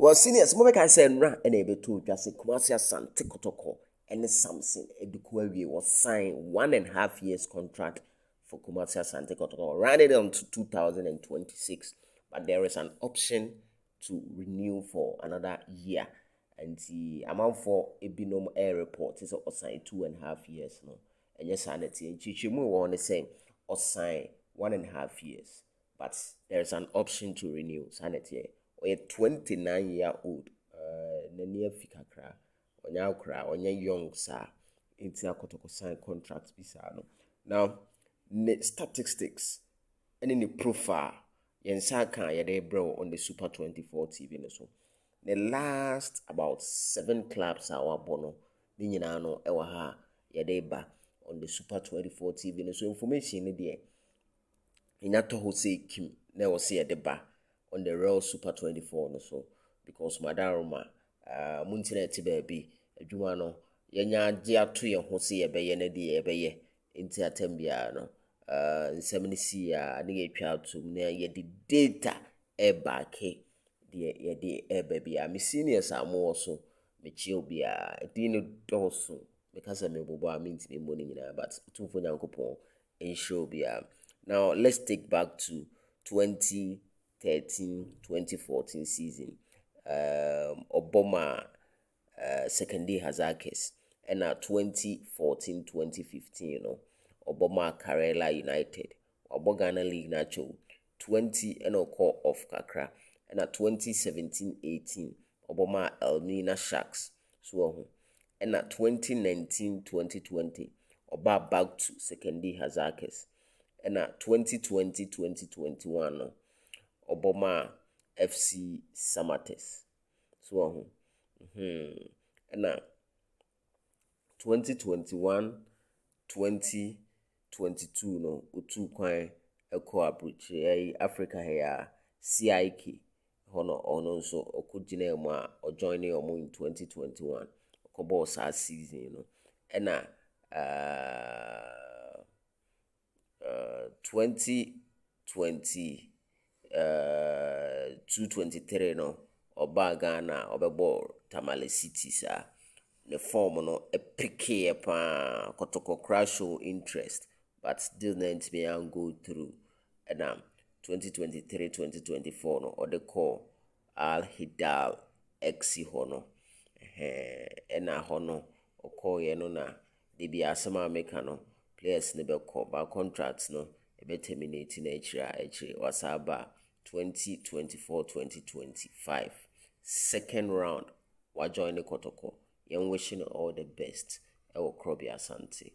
Well, seniors, mo can say na and able to just Kumasi Asante Kotoko and Sampson Eduku was signed 1.5 years contract for Kumasi Asante Kotoko, running on to 2026. But there is an option to renew for another year. And the amount for a binom air report is signed 2.5 years. No, and yes, sanity and Chichimu want to say or sign 1.5 years. But there's an option to renew sanity. Or 29-year-old, near Fikakra, or now cry, or young, sir, into a Kotoko sign contract. Now, statistics and in the profile, Yensaka Yade Bro on the Super 24 TV. So, the last about 7 clubs are bono, Ninano, Ewaha, Yadeba on the Super 24 TV. So, information in the Inato Jose Kim, never see at the bar on the Real Super 24 no so because Madaroma Muntineti baby Jumano Yanya Dia to your Jose Ebeye Nedi Ebeye into Atembia no 70 see nigga child to near ye the data ebake the baby I'm seniors are more so me chill be dino dosu because I'm a boba means me money but two for Yankopon and show be now let's take back to 2013-2014 season. Obama second day Hazakis and 2014-2015, Obama Karela United, Obogana League Nacho 20 and call of Kakra and 2017-18 Obama Elmina Sharks so and 2019-2020 Oba back to second day Hazakis and 2020-2021 Obama FC Samates so and 2021-2022 no utu kwan eko abroche Africa here CIK ono so okugina mu a o join omo in 2021 okobo sa season no and 2020 223 no oba Ghana obebo Tamale City sa the form no a pricky pa Kotoko crash show interest but still not me and go through and 2023-2024 no or the call Al Hidal Exi Hono and a hono or call ye no na they be asama mekano players never call by contracts no a be terminating actually was about 2024-2025 second round wa join the Kotoko. Young wishing all the best. I will Asante.